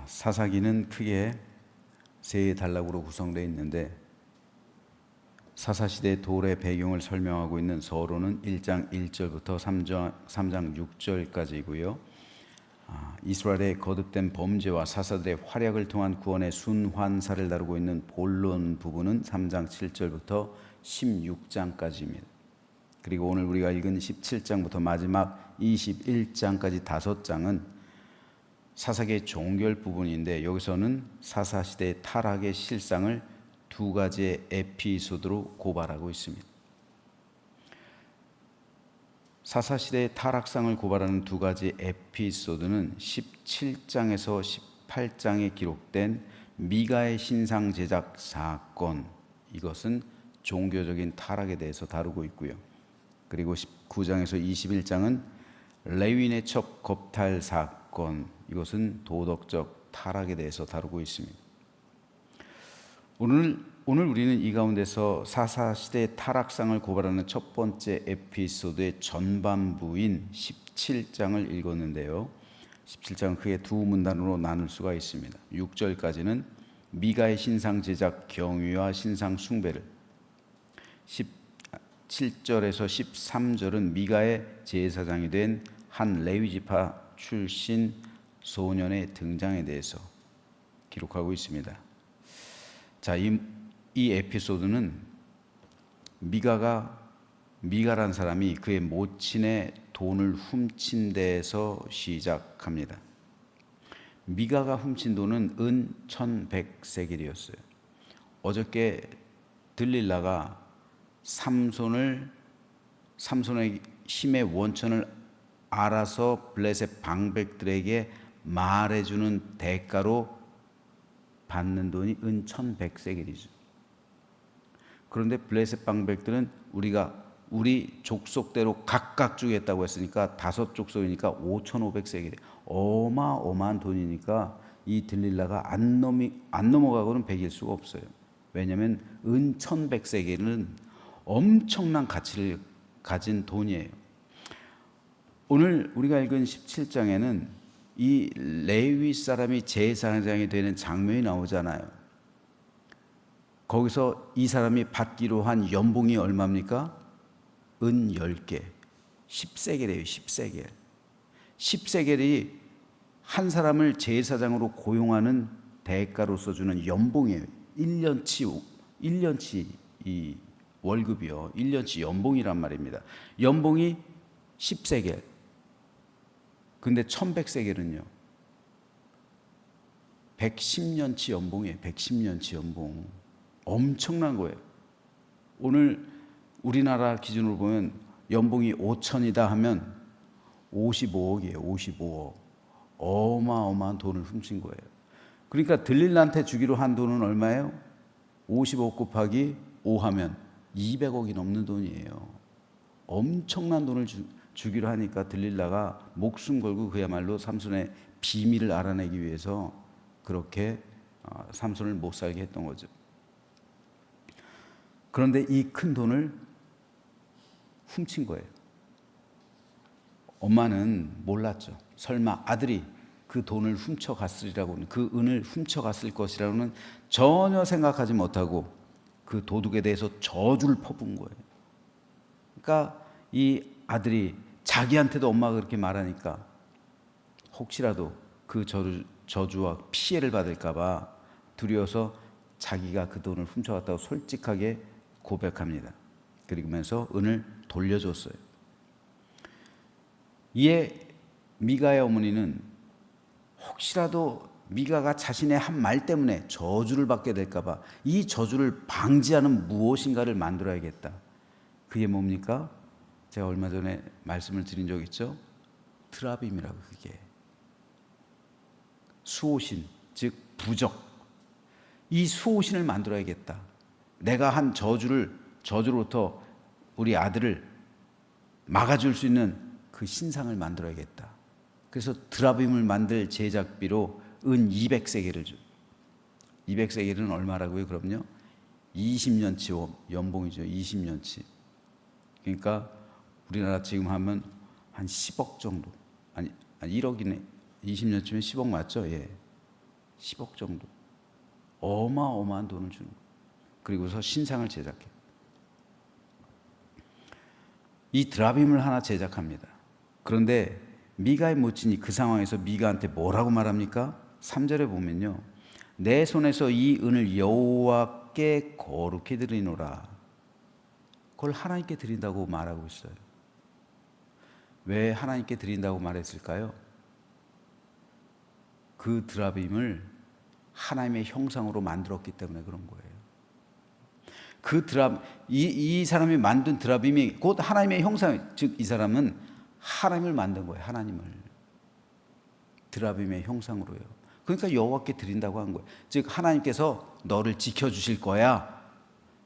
사사기는 크게 세 단락으로 구성되어 있는데 사사시대 돌의 배경을 설명하고 있는 서론은 1장 1절부터 3장 6절까지이고요. 이스라엘의 거듭된 범죄와 사사들의 활약을 통한 구원의 순환사를 다루고 있는 본론 부분은 3장 7절부터 16장까지입니다. 그리고 오늘 우리가 읽은 17장부터 마지막 21장까지 5장은 사사기의 종결 부분인데 여기서는 사사시대의 타락의 실상을 두 가지의 에피소드로 고발하고 있습니다. 사사시대의 타락상을 고발하는 두 가지 에피소드는 17장에서 18장에 기록된 미가의 신상 제작 사건, 이것은 종교적인 타락에 대해서 다루고 있고요. 그리고 19장에서 21장은 레위인의 첩 겁탈 사건, 이것은 도덕적 타락에 대해서 다루고 있습니다. 오늘 우리는 이 가운데서 사사시대의 타락상을 고발하는 첫 번째 에피소드의 전반부인 17장을 읽었는데요. 17장은 크게 두 문단으로 나눌 수가 있습니다. 6절까지는 미가의 신상 제작 경위와 신상 숭배를, 17절에서 13절은 미가의 제사장이 된 한 레위지파 출신 소년의 등장에 대해서 기록하고 있습니다. 자, 이 에피소드는 미가란 사람이 그의 모친의 돈을 훔친 데에서 시작합니다. 미가가 훔친 돈은 은 1100세겔이었어요. 어저께 들릴라가 삼손의 힘의 원천을 알아서 블레셋 방백들에게 말해주는 대가로 받는 돈이 은 1100세겔이죠. 그런데 블레셋 방백들은 우리 족속대로 각각 주겠다고 했으니까 5족속이니까 5500세겔이 어마어마한 돈이니까 이 들릴라가 안 넘어가고는 배길 수가 없어요. 왜냐하면 은 1100세겔은 엄청난 가치를 가진 돈이에요. 오늘 우리가 읽은 17장에는 이 레위 사람이 제사장이 되는 장면이 나오잖아요. 거기서 이 사람이 받기로 한 연봉이 얼마입니까? 은 10개, 10세겔이에요. 10세겔. 10세겔이 한 사람을 제사장으로 고용하는 대가로서 주는 연봉이에요. 1년치 이 월급이요. 1년치 연봉이란 말입니다. 연봉이 10세겔. 근데 1100세겔은요. 110년치 연봉이에요. 110년치 연봉. 엄청난 거예요. 오늘 우리나라 기준으로 보면 연봉이 5천이다 하면 55억이에요. 55억. 어마어마한 돈을 훔친 거예요. 그러니까 들릴라한테 주기로 한 돈은 얼마예요? 55 곱하기 5 하면 200억이 넘는 돈이에요. 엄청난 돈을 주기로 하니까 들릴라가 목숨 걸고 그야말로 삼손의 비밀을 알아내기 위해서 그렇게 삼손을 못 살게 했던 거죠. 그런데 이 큰 돈을 훔친 거예요. 엄마는 몰랐죠. 설마 아들이 그 돈을 훔쳐갔으리라고는, 그 은을 훔쳐갔을 것이라고는 전혀 생각하지 못하고 그 도둑에 대해서 저주를 퍼부은 거예요. 그러니까 이 아들이 자기한테도 엄마가 그렇게 말하니까 혹시라도 그 저주와 피해를 받을까 봐 두려워서 자기가 그 돈을 훔쳐갔다고 솔직하게 고백합니다. 그러면서 은을 돌려줬어요. 이에 미가의 어머니는 혹시라도 미가가 자신의 한 말 때문에 저주를 받게 될까 봐 이 저주를 방지하는 무엇인가를 만들어야겠다. 그게 뭡니까? 제가 얼마 전에 말씀을 드린 적 있죠? 트라빔이라고. 그게 수호신, 즉 부적. 이 수호신을 만들어야겠다. 내가 한 저주로부터 우리 아들을 막아줄 수 있는 그 신상을 만들어야겠다. 그래서 드라빔을 만들 제작비로 은 200세겔을 줘. 200세겔은 얼마라고요? 그럼요, 20년치 연봉이죠. 20년치. 그러니까 우리나라 지금 하면 한 10억 정도. 아니 1억이네. 20년치면 10억 맞죠? 예. 10억 정도. 어마어마한 돈을 주는 거예요. 그리고서 신상을 제작해. 이 드라빔을 하나 제작합니다. 그런데 미가의 모친이 그 상황에서 미가한테 뭐라고 말합니까? 3절에 보면요, 내 손에서 이 은을 여호와께 거룩히 드리노라. 그걸 하나님께 드린다고 말하고 있어요. 왜 하나님께 드린다고 말했을까요? 그 드라빔을 하나님의 형상으로 만들었기 때문에 그런 거예요. 이 사람이 만든 드라빔이 곧 하나님의 형상, 즉 이 사람은 하나님을 만든 거예요. 하나님을 드라빔의 형상으로요. 그러니까 여호와께 드린다고 한 거예요. 즉 하나님께서 너를 지켜주실 거야.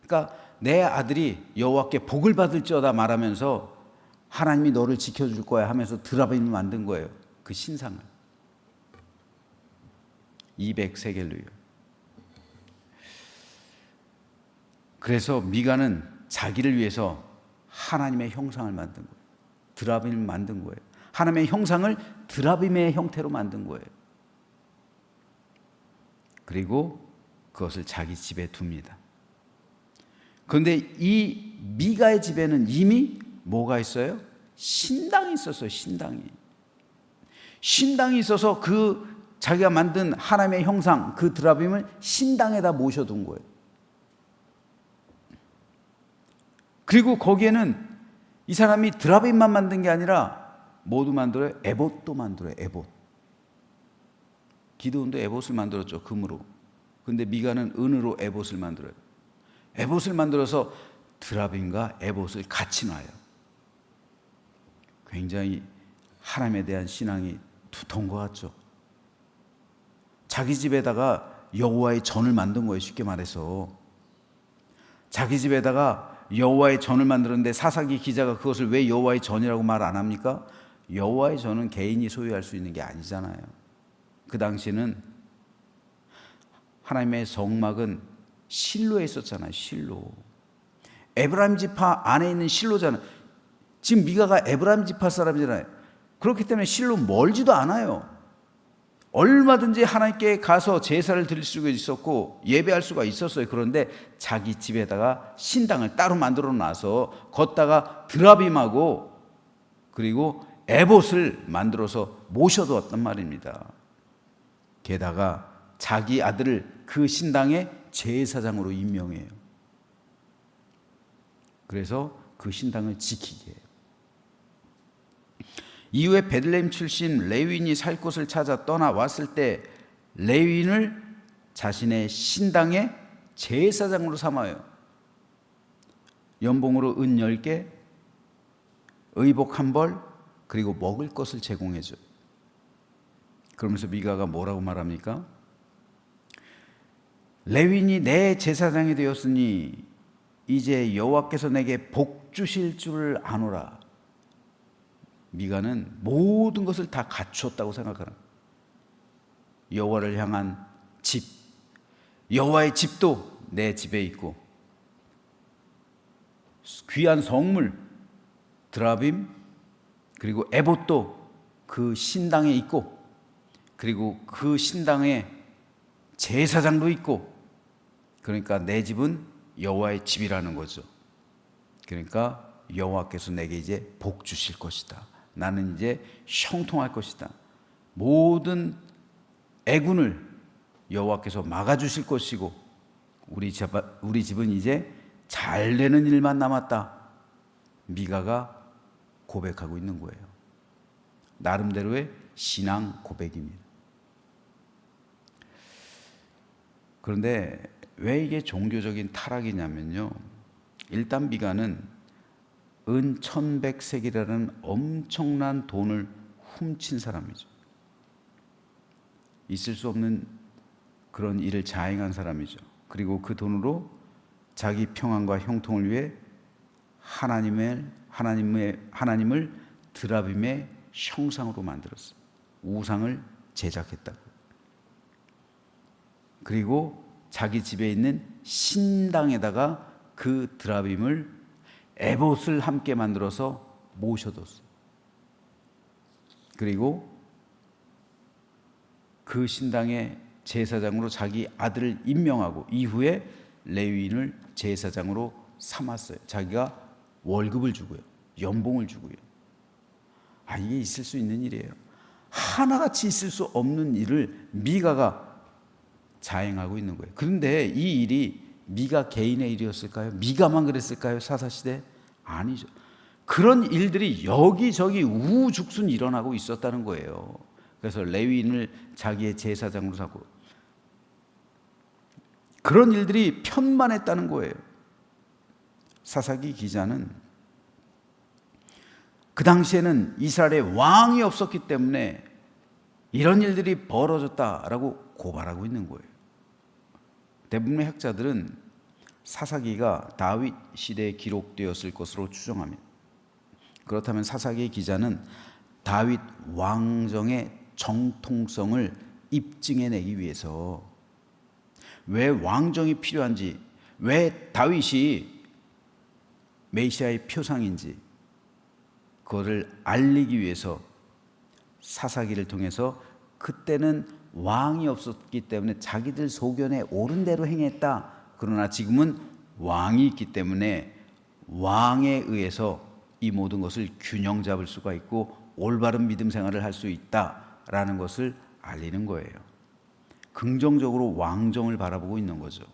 그러니까 내 아들이 여호와께 복을 받을지어다 말하면서 하나님이 너를 지켜줄 거야 하면서 드라빔을 만든 거예요. 그 신상을 200세겔로요. 그래서 미가는 자기를 위해서 하나님의 형상을 만든 거예요. 드라빔을 만든 거예요. 하나님의 형상을 드라빔의 형태로 만든 거예요. 그리고 그것을 자기 집에 둡니다. 그런데 이 미가의 집에는 이미 뭐가 있어요? 신당이 있었어요. 신당이 있어서 그 자기가 만든 하나님의 형상, 그 드라빔을 신당에다 모셔둔 거예요. 그리고 거기에는 이 사람이 드라빔만 만든 게 아니라 뭐도 만들어요? 에봇도 만들어요. 에봇. 기드온도 에봇을 만들었죠. 금으로. 근데 미가는 은으로 에봇을 만들어요. 에봇을 만들어서 드라빔과 에봇을 같이 놔요. 굉장히 하나님에 대한 신앙이 두터운 것 같죠. 자기 집에다가 여호와의 전을 만든 거예요. 쉽게 말해서 자기 집에다가 여호와의 전을 만들었는데 사사기 기자가 그것을 왜 여호와의 전이라고 말 안 합니까? 여호와의 전은 개인이 소유할 수 있는 게 아니잖아요. 그 당시에는 하나님의 성막은 실로에 있었잖아요. 실로. 에브라임 지파 안에 있는 실로잖아요. 지금 미가가 에브라임 지파 사람이잖아요. 그렇기 때문에 실로 멀지도 않아요. 얼마든지 하나님께 가서 제사를 드릴 수가 있었고 예배할 수가 있었어요. 그런데 자기 집에다가 신당을 따로 만들어 놔서 걷다가 드라빔하고 그리고 에봇을 만들어서 모셔두었단 말입니다. 게다가 자기 아들을 그 신당의 제사장으로 임명해요. 그래서 그 신당을 지키게 해요. 이후에 베들레헴 출신 레위인이 살 곳을 찾아 떠나왔을 때 레위인을 자신의 신당의 제사장으로 삼아요. 연봉으로 은 10개, 의복 1벌, 그리고 먹을 것을 제공해줘. 그러면서 미가가 뭐라고 말합니까? 레위인이 내 제사장이 되었으니 이제 여호와께서 내게 복 주실 줄 아노라. 미가는 모든 것을 다 갖추었다고 생각하는 여호와를 향한 집, 여호와의 집도 내 집에 있고 귀한 성물 드라빔 그리고 에봇도 그 신당에 있고 그리고 그 신당에 제사장도 있고 그러니까 내 집은 여호와의 집이라는 거죠. 그러니까 여호와께서 내게 이제 복 주실 것이다. 나는 이제 형통할 것이다. 모든 애군을 여호와께서 막아주실 것이고 우리 집은 이제 잘 되는 일만 남았다. 미가가 고백하고 있는 거예요. 나름대로의 신앙 고백입니다. 그런데 왜 이게 종교적인 타락이냐면요. 일단 미가는 은 1100세겔이라는 엄청난 돈을 훔친 사람이죠. 있을 수 없는 그런 일을 자행한 사람이죠. 그리고 그 돈으로 자기 평안과 형통을 위해 하나님을 드라빔의 형상으로 만들었어요. 우상을 제작했다고. 그리고 자기 집에 있는 신당에다가 그 드라빔을 에봇을 함께 만들어서 모셔뒀어요. 그리고 그 신당의 제사장으로 자기 아들을 임명하고 이후에 레위인을 제사장으로 삼았어요. 자기가 월급을 주고요, 연봉을 주고요. 이게 있을 수 있는 일이에요. 하나같이 있을 수 없는 일을 미가가 자행하고 있는 거예요. 그런데 이 일이 미가 개인의 일이었을까요? 미가만 그랬을까요? 사사시대? 아니죠. 그런 일들이 여기저기 우후죽순 일어나고 있었다는 거예요. 그래서 레위인을 자기의 제사장으로 삼고 그런 일들이 편만했다는 거예요. 사사기 기자는 그 당시에는 이스라엘에 왕이 없었기 때문에 이런 일들이 벌어졌다라고 고발하고 있는 거예요. 대부분의 학자들은 사사기가 다윗 시대에 기록되었을 것으로 추정합니다. 그렇다면 사사기 기자는 다윗 왕정의 정통성을 입증해내기 위해서 왜 왕정이 필요한지, 왜 다윗이 메시아의 표상인지 그거를 알리기 위해서 사사기를 통해서 그때는 왕이 없었기 때문에 자기들 소견에 옳은 대로 행했다. 그러나 지금은 왕이 있기 때문에 왕에 의해서 이 모든 것을 균형 잡을 수가 있고 올바른 믿음 생활을 할 수 있다라는 것을 알리는 거예요. 긍정적으로 왕정을 바라보고 있는 거죠.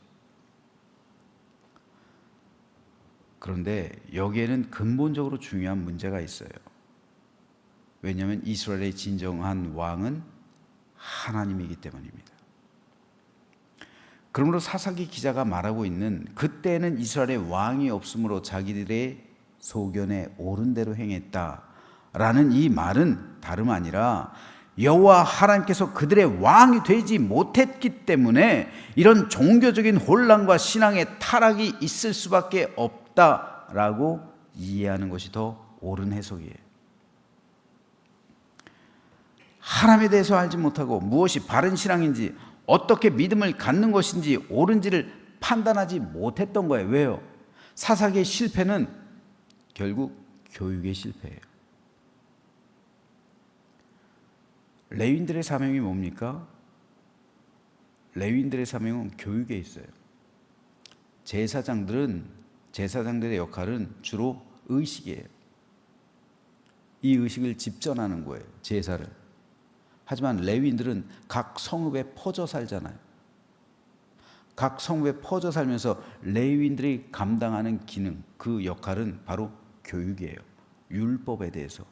그런데 여기에는 근본적으로 중요한 문제가 있어요. 왜냐하면 이스라엘의 진정한 왕은 하나님이기 때문입니다. 그러므로 사사기 기자가 말하고 있는 그때는 이스라엘의 왕이 없으므로 자기들의 소견에 옳은 대로 행했다라는 이 말은 다름 아니라 여호와 하나님께서 그들의 왕이 되지 못했기 때문에 이런 종교적인 혼란과 신앙의 타락이 있을 수밖에 없다라고 이해하는 것이 더 옳은 해석이에요. 하나님에 대해서 알지 못하고 무엇이 바른 신앙인지 어떻게 믿음을 갖는 것인지 옳은지를 판단하지 못했던 거예요. 왜요? 사사기의 실패는 결국 교육의 실패예요. 레위인들의 사명이 뭡니까? 레위인들의 사명은 교육에 있어요. 제사장들의 역할은 주로 의식이에요. 이 의식을 집전하는 거예요, 제사를. 하지만 레위인들은 각 성읍에 퍼져 살잖아요. 각 성읍에 퍼져 살면서 레위인들이 감당하는 기능, 그 역할은 바로 교육이에요. 율법에 대해서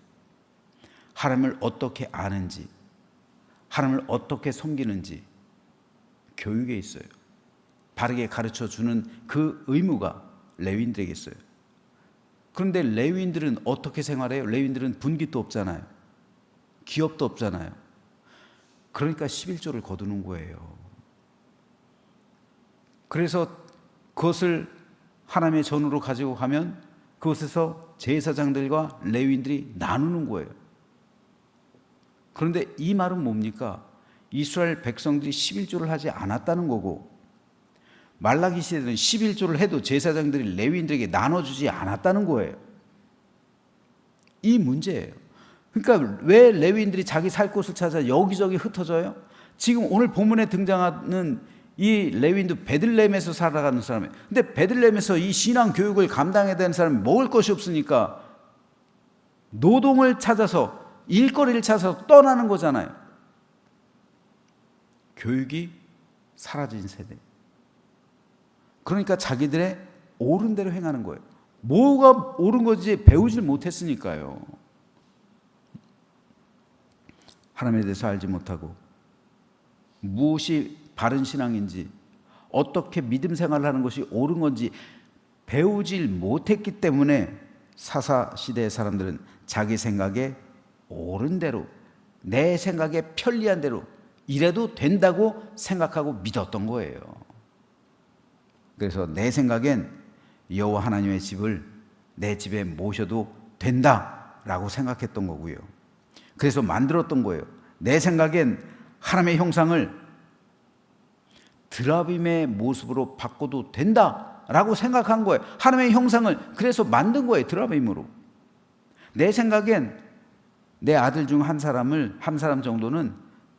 하나님을 어떻게 아는지, 하나님을 어떻게 섬기는지 교육에 있어요. 바르게 가르쳐주는 그 의무가 레위인들에게 있어요. 그런데 레위인들은 어떻게 생활해요? 레위인들은 분깃도 없잖아요. 기업도 없잖아요. 그러니까 11조를 거두는 거예요. 그래서 그것을 하나님의 전으로 가지고 가면 그곳에서 제사장들과 레위인들이 나누는 거예요. 그런데 이 말은 뭡니까? 이스라엘 백성들이 11조를 하지 않았다는 거고, 말라기 시대는 11조를 해도 제사장들이 레위인들에게 나눠주지 않았다는 거예요. 이 문제예요. 그러니까 왜 레위인들이 자기 살 곳을 찾아 여기저기 흩어져요? 지금 오늘 본문에 등장하는 이 레위인도 베들레헴에서 살아가는 사람이에요. 근데 베들레헴에서 이 신앙 교육을 감당해야 되는 사람이 먹을 것이 없으니까 노동을 찾아서, 일거리를 찾아서 떠나는 거잖아요. 교육이 사라진 세대. 그러니까 자기들의 옳은 대로 행하는 거예요. 뭐가 옳은 건지 배우질 못했으니까요. 하나님에 대해서 알지 못하고 무엇이 바른 신앙인지, 어떻게 믿음 생활을 하는 것이 옳은 건지 배우질 못했기 때문에 사사 시대의 사람들은 자기 생각에 옳은 대로, 내 생각에 편리한 대로 이래도 된다고 생각하고 믿었던 거예요. 그래서 내 생각엔 여호와 하나님의 집을 내 집에 모셔도 된다라고 생각했던 거고요. 그래서 만들었던 거예요. 내 생각엔 하나님의 형상을 드라빔의 모습으로 바꿔도 된다라고 생각한 거예요. 하나님의 형상을 그래서 만든 거예요, 드라빔으로. 내 생각엔 내 아들 중 한 사람 정도는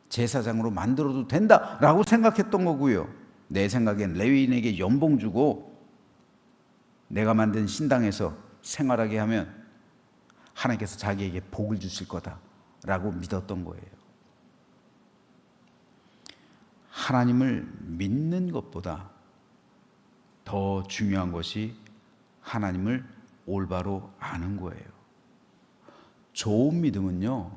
제사장으로 만들어도 된다라고 생각했던 거고요. 내 생각엔 레위인에게 연봉 주고 내가 만든 신당에서 생활하게 하면 하나님께서 자기에게 복을 주실 거다라고 믿었던 거예요. 하나님을 믿는 것보다 더 중요한 것이 하나님을 올바로 아는 거예요. 좋은 믿음은요,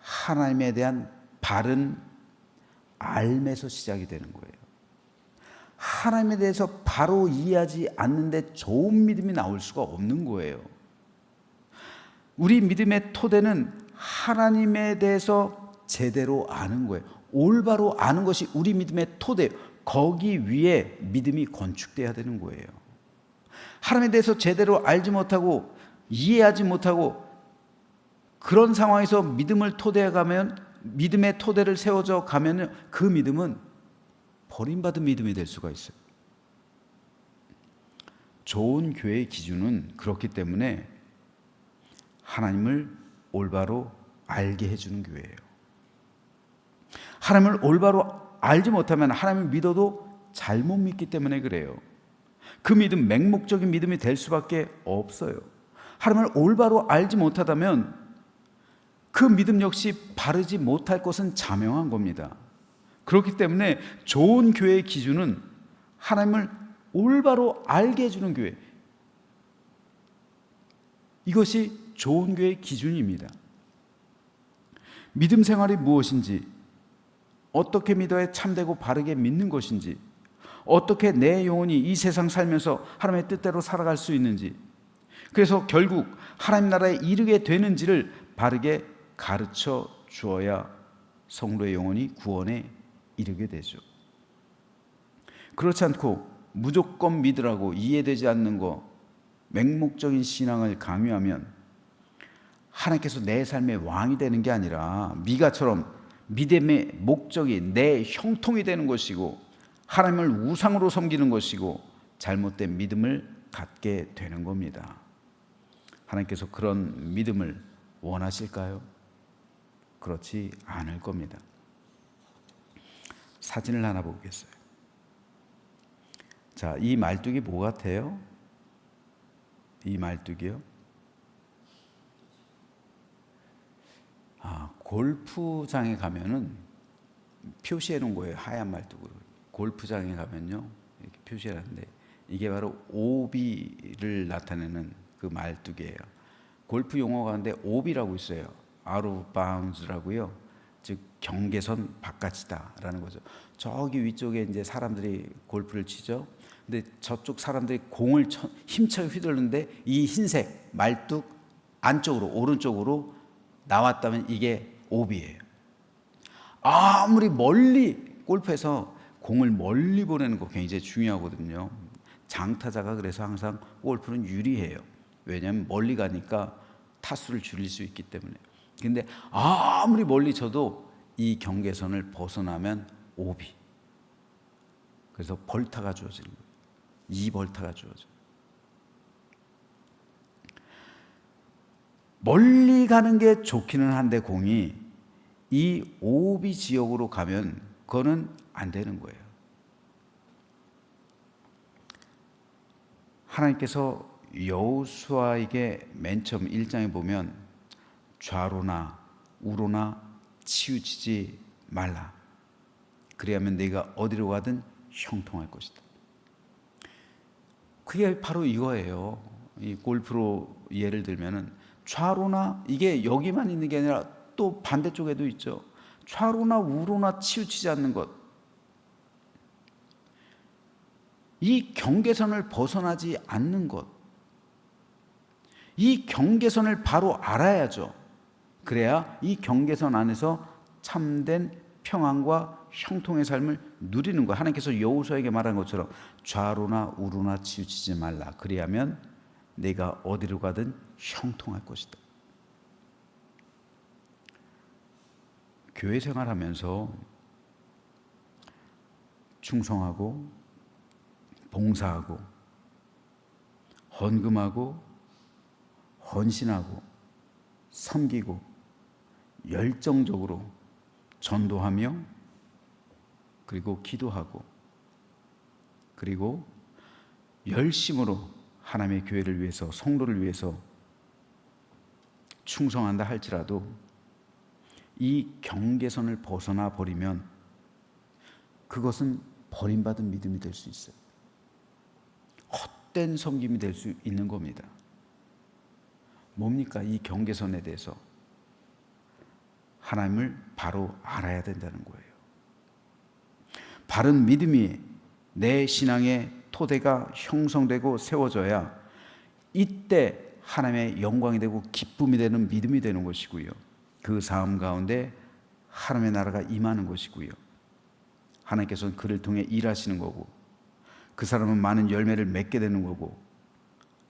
하나님에 대한 바른 알에서 시작이 되는 거예요. 하나님에 대해서 바로 이해하지 않는데 좋은 믿음이 나올 수가 없는 거예요. 우리 믿음의 토대는 하나님에 대해서 제대로 아는 거예요. 올바로 아는 것이 우리 믿음의 토대, 거기 위에 믿음이 건축돼야 되는 거예요. 하나님에 대해서 제대로 알지 못하고 이해하지 못하고 그런 상황에서 믿음을 토대해 가면, 믿음의 토대를 세워져 가면 그 믿음은 버림받은 믿음이 될 수가 있어요. 좋은 교회의 기준은 그렇기 때문에 하나님을 올바로 알게 해주는 교회예요. 하나님을 올바로 알지 못하면 하나님을 믿어도 잘못 믿기 때문에 그래요. 그 믿음, 맹목적인 믿음이 될 수밖에 없어요. 하나님을 올바로 알지 못하다면 그 믿음 역시 바르지 못할 것은 자명한 겁니다. 그렇기 때문에 좋은 교회의 기준은 하나님을 올바로 알게 해주는 교회, 이것이 좋은 교회의 기준입니다. 믿음 생활이 무엇인지, 어떻게 믿어야 참되고 바르게 믿는 것인지, 어떻게 내 영혼이 이 세상 살면서 하나님의 뜻대로 살아갈 수 있는지, 그래서 결국 하나님 나라에 이르게 되는지를 바르게 가르쳐 주어야 성도의 영혼이 구원에 이르게 되죠. 그렇지 않고 무조건 믿으라고 이해되지 않는 거, 맹목적인 신앙을 강요하면 하나님께서 내 삶의 왕이 되는 게 아니라 미가처럼 믿음의 목적이 내 형통이 되는 것이고 하나님을 우상으로 섬기는 것이고 잘못된 믿음을 갖게 되는 겁니다. 하나님께서 그런 믿음을 원하실까요? 그렇지 않을 겁니다. 사진을 하나 보겠어요. 자, 이 말뚝이 뭐 같아요? 이 말뚝이요? 골프장에 가면은 표시해 놓은 거예요. 하얀 말뚝으로. 골프장에 가면요, 이렇게 표시를 하는데 이게 바로 오비를 나타내는 그 말뚝이에요. 골프 용어 가운데 오비라고 있어요. out of bounds라고요. 즉 경계선 바깥이다라는 거죠. 저기 위쪽에 이제 사람들이 골프를 치죠. 근데 저쪽 사람들이 공을 힘차게 휘두르는데 이 흰색 말뚝 안쪽으로, 오른쪽으로 나왔다면 이게 오비예요. 아무리 멀리, 골프에서 공을 멀리 보내는 거 굉장히 중요하거든요. 장타자가 그래서 항상 골프는 유리해요. 왜냐하면 멀리 가니까 타수를 줄일 수 있기 때문에. 근데 아무리 멀리 쳐도 이 경계선을 벗어나면 오비. 그래서 벌타가 주어지는 거예요. 2벌타가 주어져요. 멀리 가는 게 좋기는 한데 공이 이 오비 지역으로 가면 그거는 안 되는 거예요. 하나님께서 여호수아에게 맨 처음 1장에 보면 좌로나 우로나 치우치지 말라. 그래야만 네가 어디로 가든 형통할 것이다. 그게 바로 이거예요. 이 골프로 예를 들면은 좌로나, 이게 여기만 있는 게 아니라 또 반대쪽에도 있죠. 좌로나 우로나 치우치지 않는 것. 이 경계선을 벗어나지 않는 것. 이 경계선을 바로 알아야죠. 그래야 이 경계선 안에서 참된 평안과 형통의 삶을 누리는 것. 하나님께서 여호수아에게 말한 것처럼 좌로나 우로나 치우치지 말라. 그리하면 내가 어디로 가든 형통할 것이다. 교회 생활하면서 충성하고 봉사하고 헌금하고 헌신하고 섬기고 열정적으로 전도하며, 그리고 기도하고, 그리고 열심으로 하나님의 교회를 위해서, 성도를 위해서 충성한다 할지라도 이 경계선을 벗어나 버리면 그것은 버림받은 믿음이 될 수 있어요. 헛된 섬김이 될 수 있는 겁니다. 뭡니까? 이 경계선에 대해서 하나님을 바로 알아야 된다는 거예요. 바른 믿음이 내 신앙의 토대가 형성되고 세워져야 이때 하나님의 영광이 되고 기쁨이 되는 믿음이 되는 것이고요. 그 삶 가운데 하나님의 나라가 임하는 것이고요. 하나님께서는 그를 통해 일하시는 거고, 그 사람은 많은 열매를 맺게 되는 거고,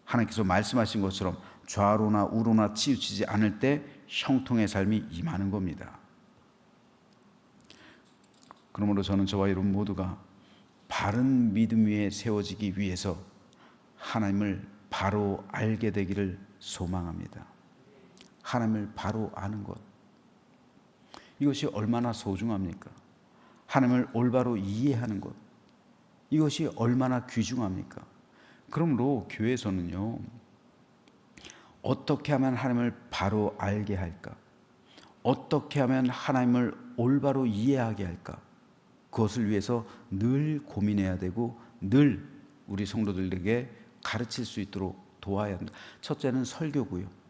하나님께서 말씀하신 것처럼 좌로나 우로나 치우치지 않을 때 형통의 삶이 임하는 겁니다. 그러므로 저는 저와 여러분 모두가 바른 믿음 위에 세워지기 위해서 하나님을 바로 알게 되기를 소망합니다. 하나님을 바로 아는 것, 이것이 얼마나 소중합니까? 하나님을 올바로 이해하는 것, 이것이 얼마나 귀중합니까? 그러므로 교회에서는요, 어떻게 하면 하나님을 바로 알게 할까? 어떻게 하면 하나님을 올바로 이해하게 할까? 그것을 위해서 늘 고민해야 되고 늘 우리 성도들에게 가르칠 수 있도록 도와야 한다. 첫째는 설교고요.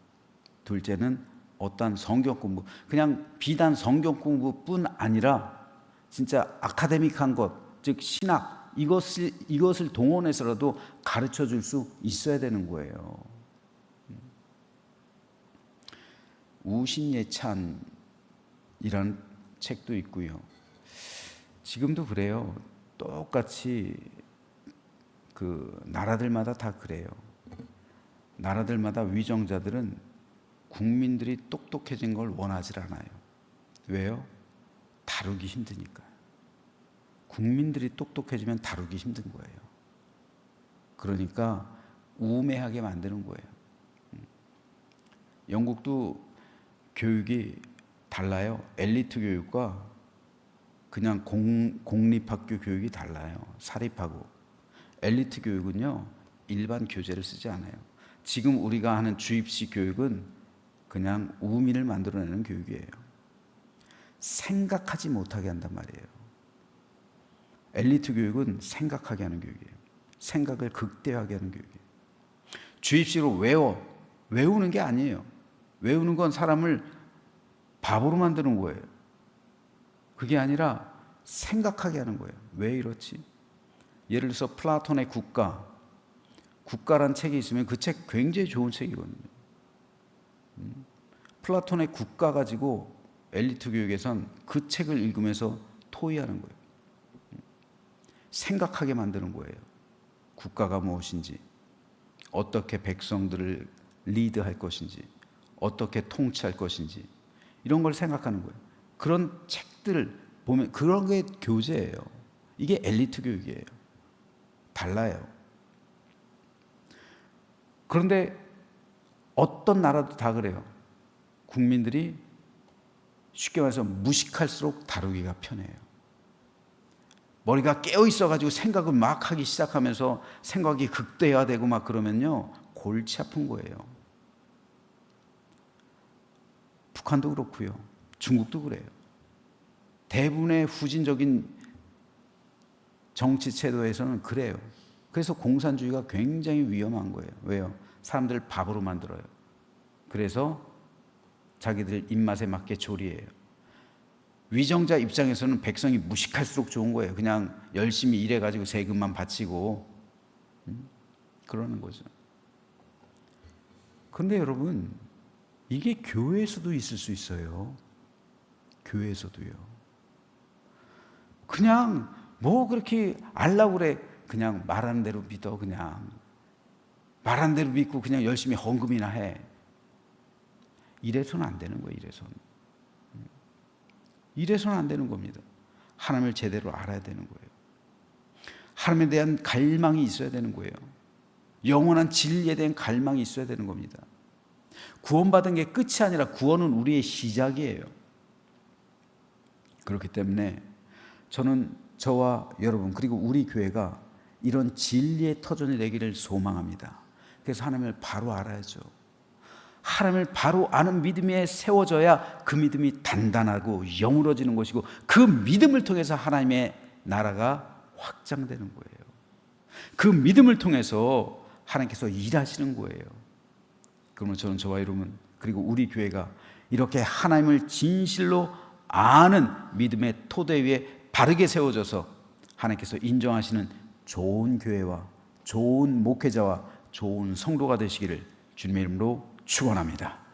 둘째는 어떠한 성경 공부, 그냥 비단 성경 공부뿐 아니라 진짜 아카데믹한 것, 즉 신학, 이것을 동원해서라도 가르쳐 줄 수 있어야 되는 거예요. 우신예찬이라는 책도 있고요. 지금도 그래요. 똑같이 그 나라들마다 다 그래요. 나라들마다 위정자들은 국민들이 똑똑해진 걸 원하지 않아요. 왜요? 다루기 힘드니까. 국민들이 똑똑해지면 다루기 힘든 거예요. 그러니까 우매하게 만드는 거예요. 영국도 교육이 달라요. 엘리트 교육과 그냥 공립학교 교육이 달라요. 사립하고. 엘리트 교육은요, 일반 교재를 쓰지 않아요. 지금 우리가 하는 주입식 교육은 그냥 우민을 만들어내는 교육이에요. 생각하지 못하게 한단 말이에요. 엘리트 교육은 생각하게 하는 교육이에요. 생각을 극대화하게 하는 교육이에요. 주입식으로 외우는 게 아니에요. 외우는 건 사람을 바보로 만드는 거예요. 그게 아니라 생각하게 하는 거예요. 왜 이렇지? 예를 들어서 플라톤의 국가란 책이 있으면 그 책 굉장히 좋은 책이거든요. 플라톤의 국가 가지고 엘리트 교육에선 그 책을 읽으면서 토의하는 거예요. 생각하게 만드는 거예요. 국가가 무엇인지, 어떻게 백성들을 리드할 것인지, 어떻게 통치할 것인지, 이런 걸 생각하는 거예요. 그런 책들을 보면 그런 게 교재예요. 이게 엘리트 교육이에요. 달라요. 그런데 어떤 나라도 다 그래요. 국민들이 쉽게 말해서 무식할수록 다루기가 편해요. 머리가 깨어 있어가지고 생각을 막 하기 시작하면서 생각이 극대화되고 막 그러면요, 골치 아픈 거예요. 북한도 그렇고요. 중국도 그래요. 대부분의 후진적인 정치 제도에서는 그래요. 그래서 공산주의가 굉장히 위험한 거예요. 왜요? 사람들을 바보로 만들어요. 그래서 자기들 입맛에 맞게 조리해요. 위정자 입장에서는 백성이 무식할수록 좋은 거예요. 그냥 열심히 일해가지고 세금만 바치고 그러는 거죠. 그런데 여러분, 이게 교회에서도 있을 수 있어요. 교회에서도요. 그냥 뭐 그렇게 알라고 그래. 그냥 말하는 대로 믿어. 그냥 말하는 대로 믿고 그냥 열심히 헌금이나 해. 이래서는 안 되는 거예요. 이래서는 안 되는 겁니다. 하나님을 제대로 알아야 되는 거예요. 하나님에 대한 갈망이 있어야 되는 거예요. 영원한 진리에 대한 갈망이 있어야 되는 겁니다. 구원받은 게 끝이 아니라 구원은 우리의 시작이에요. 그렇기 때문에 저는 저와 여러분 그리고 우리 교회가 이런 진리의 터전이 되기를 소망합니다. 그래서 하나님을 바로 알아야죠. 하나님을 바로 아는 믿음에 세워져야 그 믿음이 단단하고 영으로지는 것이고 그 믿음을 통해서 하나님의 나라가 확장되는 거예요. 그 믿음을 통해서 하나님께서 일하시는 거예요. 그러면 저는 저와 여러분 그리고 우리 교회가 이렇게 하나님을 진실로 아는 믿음의 토대 위에 바르게 세워져서 하나님께서 인정하시는 좋은 교회와 좋은 목회자와 좋은 성도가 되시기를 주님의 이름으로 축원합니다.